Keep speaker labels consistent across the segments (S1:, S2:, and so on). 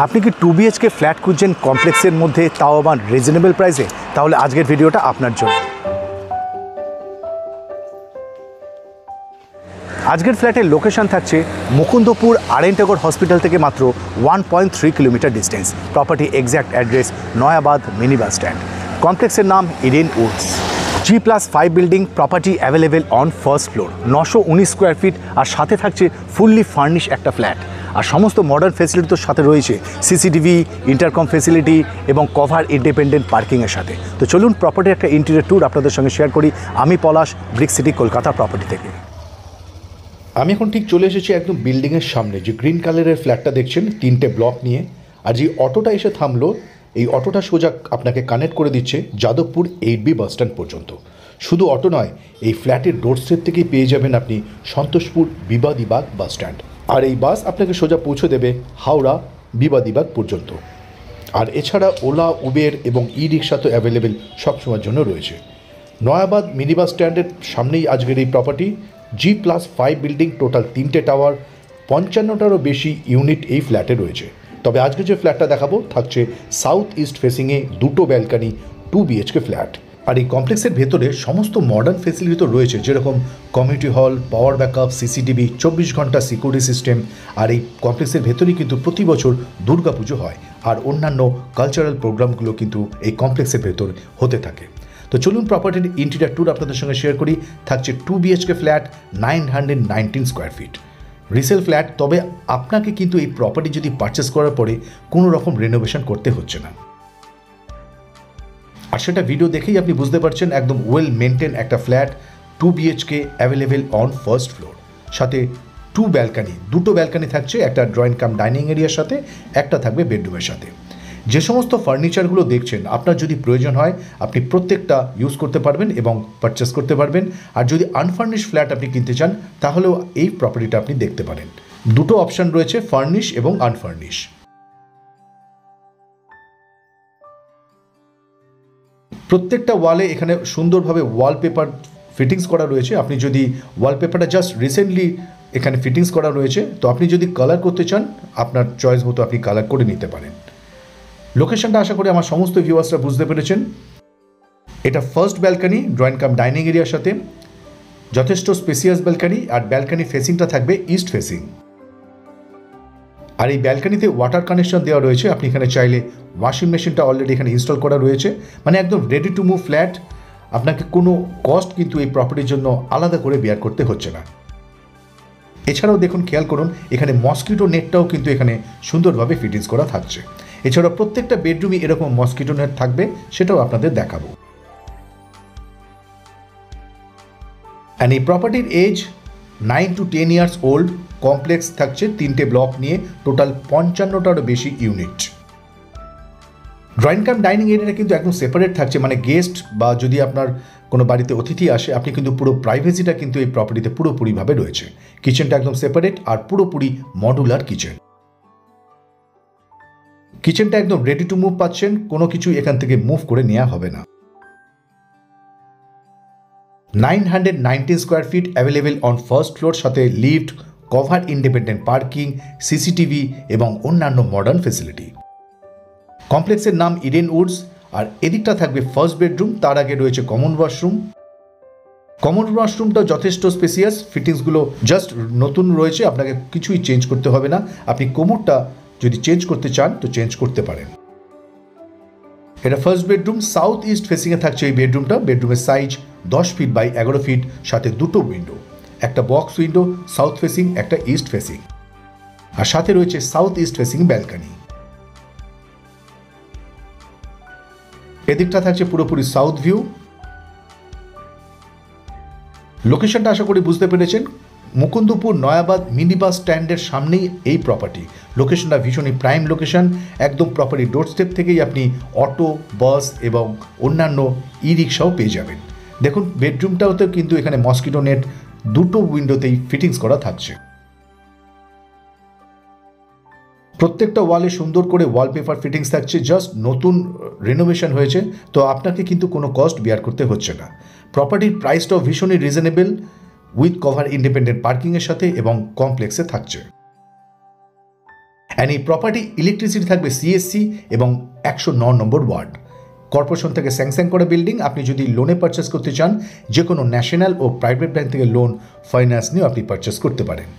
S1: আপনি কি 2 BHK flat খুঁজছেন কমপ্লেক্সের মধ্যে, তাও আবার রিজনেবল প্রাইসে? তাহলে আজকের ভিডিওটা আপনার জন্য। আজকের ফ্ল্যাটের লোকেশন থাকছে মুকুন্দপুর আরএন-টেগোর হসপিটাল থেকে মাত্র 1.3 kilometre distance. Property exact address Nayabad mini bus stand. কমপ্লেক্সের নাম Eden Woods. G+5 building, property available on first floor, 919 square feet, আর সাথে থাকছে ফুললি ফার্নিশ একটা ফ্ল্যাট। আর সমস্ত মডার্ন ফেসিলিটির সাথে রয়েছে সিসিটিভি, ইন্টারকম ফেসিলিটি এবং কভার ইন্ডিপেন্ডেন্ট পার্কিংয়ের সাথে। তো চলুন প্রপার্টির একটা ইন্টেরিয়র ট্যুর আপনাদের সঙ্গে শেয়ার করি। আমি পলাশ, ব্রিক সিটি কলকাতা প্রপার্টি থেকে।
S2: আমি এখন ঠিক চলে এসেছি একদম বিল্ডিংয়ের সামনে। যে গ্রিন কালারের ফ্ল্যাটটা দেখছেন 3টে ব্লক নিয়ে, আর যে অটোটা এসে থামলো, এই অটোটা সোজা আপনাকে কানেক্ট করে দিচ্ছে যাদবপুর 8B বাস স্ট্যান্ড পর্যন্ত। শুধু অটো নয়, এই ফ্ল্যাটের ডোরস্টেপ থেকেই পেয়ে যাবেন আপনি সন্তোষপুর বিবাদীবাগ বাস স্ট্যান্ড। আর এই বাস আপনাকে সোজা পৌঁছে দেবে হাওড়া বিবাদীবাগ পর্যন্ত। আর এছাড়া ওলা, উবের এবং ই রিক্সা তো অ্যাভেলেবেল সবসময়ের জন্য রয়েছে। নয়াবাদ মিনি বাস স্ট্যান্ডের সামনেই আজকের এই প্রপার্টি। G+5 বিল্ডিং, টোটাল 3টে টাওয়ার, 55টারও বেশি ইউনিট এই ফ্ল্যাটে রয়েছে। তবে আজকে যে ফ্ল্যাটটা দেখাবো থাকছে সাউথ ইস্ট ফেসিংয়ে, 2টো ব্যালকানি, 2 BHK ফ্ল্যাট। আর এই কমপ্লেক্সের ভেতরে সমস্ত মডার্ন ফেসিলিটি তো রয়েছে, যেরকম community hall, power backup, CCTV, 24 ঘন্টা সিকিউরিটি সিস্টেম। আর এই কমপ্লেক্সের ভেতরেই কিন্তু প্রতি বছর দুর্গাপুজো হয়, আর অন্যান্য কালচারাল প্রোগ্রামগুলো কিন্তু এই কমপ্লেক্সের ভেতর হতে থাকে। তো চলুন প্রপার্টির ইন্টেরিয়র ট্যুর আপনাদের সঙ্গে শেয়ার করি। থাকছে 2 BHK flat, 919 square feet, resale flat. তবে আপনাকে কিন্তু এই প্রপার্টি যদি পারচেস করার পরে কোনো রকম রেনোভেশন করতে হচ্ছে না। আর সেটা ভিডিও দেখেই আপনি বুঝতে পারছেন, একদম ওয়েল মেনটেন একটা flat, 2 BHK available on first floor, সাথে 2 ব্যালকানি, 2টো ব্যালকানি থাকছে, একটা ড্রয়িং কাম ডাইনিং এরিয়ার সাথে, একটা থাকবে বেডরুমের সাথে। যে সমস্ত ফার্নিচারগুলো দেখছেন, আপনার যদি প্রয়োজন হয় আপনি প্রত্যেকটা ইউজ করতে পারবেন এবং পারচেস করতে পারবেন। আর যদি আনফার্নিশ ফ্ল্যাট আপনি কিনতে চান, তাহলেও এই প্রপার্টিটা আপনি দেখতে পারেন। 2টো অপশান রয়েছে, ফার্নিশ এবং আনফার্নিশ। প্রত্যেকটা ওয়ালে এখানে সুন্দরভাবে ওয়ালপেপার ফিটিংস করা রয়েছে। আপনি যদি ওয়ালপেপারটা জাস্ট রিসেন্টলি এখানে ফিটিংস করা রয়েছে, তো আপনি যদি কালার করতে চান আপনার চয়েস মতো আপনি কালার করে নিতে পারেন। লোকেশনটা আশা করি আমার সমস্ত ভিউয়ার্সরা বুঝতে পেরেছেন। এটা first balcony, drawing cum dining এরিয়ার সাথে, যথেষ্ট স্পেসিয়াস ব্যালকানি। আর ব্যালকানি ফেসিংটা থাকবে ইস্ট ফেসিং। আর এই ব্যালকানিতে ওয়াটার কানেকশন দেওয়া রয়েছে। আপনি এখানে চাইলে ওয়াশিং মেশিনটা অলরেডি এখানে ইনস্টল করা রয়েছে, মানে একদম রেডি টু মুভ ফ্ল্যাট। আপনাকে কোনো কস্ট কিন্তু এই প্রপার্টির জন্য আলাদা করে বেয়ার করতে হচ্ছে না। এছাড়াও দেখুন, খেয়াল করুন, এখানে মসকিটো নেটটাও কিন্তু এখানে সুন্দরভাবে ফিটিংস করা থাকছে। এছাড়াও প্রত্যেকটা বেডরুমে এরকম মসকিটো নেট থাকবে, সেটাও আপনাদের দেখাবো। অ্যান্ড এই প্রপার্টির age 9 to 10 years old. Complex থাকছে 3টে ব্লক নিয়ে, টোটাল 55টারও বেশি ইউনিট। ড্রয়িং কাম ডাইনিং এরিয়াটা কিন্তু একদম সেপারেট থাকছে, মানে গেস্ট বা যদি আপনার কোনো বাড়িতে অতিথি আসে, আপনি কিন্তু পুরো প্রাইভেসিটা কিন্তু এই প্রপার্টিতে পুরোপুরিভাবে রয়েছে। কিচেনটা একদম সেপারেট আর পুরোপুরি মডুলার কিচেন। কিচেনটা একদম রেডি টু মুভ পাচ্ছেন, কোনো কিছু এখান থেকে মুভ করে নেওয়া হবে না। 919 square feet available on first floor, সাথে lift, cover independent parking, CCTV এবং অন্যান্য মডার্ন ফেসিলিটি। কমপ্লেক্সের নাম ইডেন উডস। আর এদিকটা থাকবে ফার্স্ট বেডরুম, তার আগে রয়েছে কমন ওয়াশরুম। কমন ওয়াশরুমটা যথেষ্ট স্পেসিয়াস, ফিটিংসগুলো জাস্ট নতুন রয়েছে, আপনাকে কিছুই চেঞ্জ করতে হবে না। আপনি কোমরটা যদি চেঞ্জ করতে চান তো চেঞ্জ করতে পারেন। এটা ফার্স্ট বেডরুম, সাউথ ইস্ট ফেসিংয়ে থাকছে এই বেডরুমটা। বেডরুমের সাইজ 10 ফিট বাই 11 ফিট, সাথে 2টো উইন্ডো, একটা বক্স উইন্ডো সাউথ ফেসিং, একটা ইস্ট ফেসিং, আর সাথে রয়েছে সাউথ ইস্ট ফেসিং ব্যালকানি। এদিকটা থাকছে পুরোপুরি সাউথ ভিউ। লোকেশনটা আশা করি বুঝতে পেরেছেন, মুকুন্দপুর নয়াবাদ মিনি বাস স্ট্যান্ডের সামনেই এই প্রপার্টি। লোকেশনটা ভীষণই প্রাইম লোকেশন, একদম প্রপার্টি ডোর স্টেপ থেকেই আপনি অটো, বাস এবং অন্যান্য ই রিক্সাও পেয়ে যাবেন। দেখুন, বেডরুমটাওতেও কিন্তু এখানে মসকিটো নেট 2টো উইন্ডোতেই ফিটিংস করা থাকছে। প্রত্যেকটা ওয়ালে সুন্দর করে ওয়ালপেপার ফিটিংস থাকছে, জাস্ট নতুন রেনোভেশন হয়েছে, তো আপনাকে কিন্তু কোনো কস্ট বিয়ার করতে হচ্ছে না। প্রপার্টির প্রাইসটাও ভীষণই রিজনেবল, উইথ কভার ইন্ডিপেন্ডেন্ট পার্কিংয়ের সাথে এবং কমপ্লেক্সে থাকছে। অ্যান্ড এই প্রপার্টি ইলেকট্রিসিটি থাকবে সিএসসি এবং 109 নম্বর ওয়ার্ড। কর্পোরেশন থেকে স্যাংশন করা বিল্ডিং। আপনি যদি লোনে পারচেস করতে চান যে কোনো ন্যাশনাল ও প্রাইভেট ব্যাংক থেকে লোন ফাইন্যান্স নিয়ে আপনি পারচেস করতে পারেন।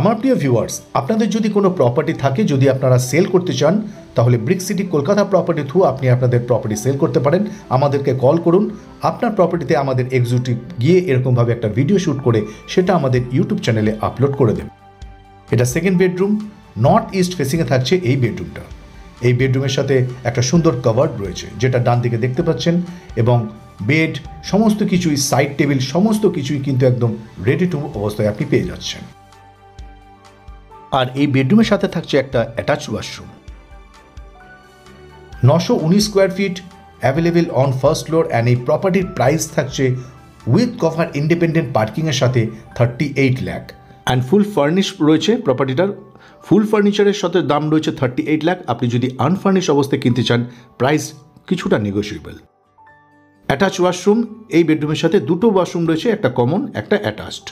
S2: আমার প্রিয় ভিউয়ার্স, আপনাদের যদি কোনো প্রপার্টি থাকে, যদি আপনারা সেল করতে চান, তাহলে brick city Kolkata property through আপনি আপনাদের প্রপার্টি সেল করতে পারেন। আমাদেরকে কল করুন। আপনার প্রপার্টিতে আমাদের এক্সিকিউটিভ গিয়ে এরকমভাবে একটা ভিডিও শ্যুট করে সেটা আমাদের ইউটিউব চ্যানেলে আপলোড করে দেবে। এটা সেকেন্ড বেডরুম, নর্থ ইস্ট ফেসিংয়ে থাকছে এই বেডরুমটা। এই বেডরুমের সাথে একটা সুন্দর কভার রয়েছে যেটা ডান দিকে দেখতে পাচ্ছেন, এবং বেড সমস্ত কিছুই, সাইড টেবিল সমস্ত কিছুই কিন্তু একদম রেডি টু অবস্থায় আপনি পেয়ে যাচ্ছেন। আর এই বেডরুমের সাথে থাকছে একটা attach washroom. 919 square feet available on first floor, and এই প্রপার্টির প্রাইস থাকছে উইথ কভার ইন্ডিপেন্ডেন্ট পার্কিংয়ের সাথে 38 লাখ। অ্যান্ড ফুল ফার্নিশ রয়েছে প্রপার্টিটার। ফুল ফার্নিচারের সাথে দাম রয়েছে 38 লাখ। আপনি যদি আনফার্নিশ অবস্থায় কিনতে চান প্রাইস কিছুটা নেগোশিয়েবল। অ্যাটাচ ওয়াশরুম, এই বেডরুমের সাথে দুটো ওয়াশরুম রয়েছে, একটা কমন একটা অ্যাটাচড।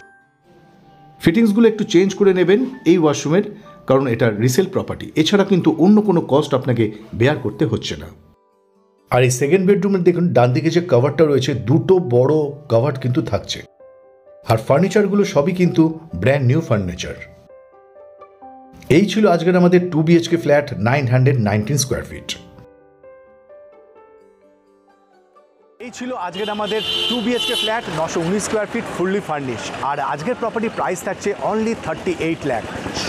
S2: ফিটিংসগুলো একটু চেঞ্জ করে নেবেন এই ওয়াশরুমের, কারণ এটা রিসেল প্রপার্টি। এছাড়া কিন্তু অন্য কোনো কস্ট আপনাকে বেয়ার করতে হচ্ছে না। আর এই সেকেন্ড বেডরুমের দেখুন ডান দিকে যে কভারটা রয়েছে, দুটো বড় কভার কিন্তু থাকছে। আর ফার্নিচারগুলো সবই কিন্তু ব্র্যান্ড নিউ ফার্নিচার। এই ছিল আজকের আমাদের 2 BHK ফ্ল্যাট 919 স্কোয়ার ফিট।
S1: এই ছিল আজকের আমাদের 2 BHK flat 919 square feet fully furnish. আর আজকের প্রপার্টি প্রাইস থাকছে অনলি 38 লাখ,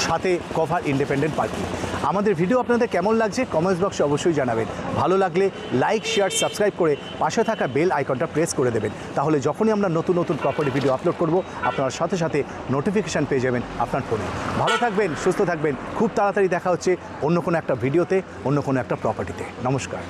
S1: সাথে কভার ইন্ডিপেন্ডেন্ট পার্কিং। আমাদের ভিডিও আপনাদের কেমন লাগছে কমেন্টস বক্সে অবশ্যই জানাবেন। ভালো লাগলে লাইক, শেয়ার, সাবস্ক্রাইব করে পাশে থাকা বেল আইকনটা প্রেস করে দেবেন। তাহলে যখনই আমরা নতুন নতুন প্রপার্টি ভিডিও আপলোড করব আপনার সাথে সাথে নোটিফিকেশান পেয়ে যাবেন আপনার ফোনে। ভালো থাকবেন, সুস্থ থাকবেন। খুব তাড়াতাড়ি দেখা হচ্ছে অন্য কোনো একটা ভিডিওতে, অন্য কোনো একটা প্রপার্টিতে। নমস্কার।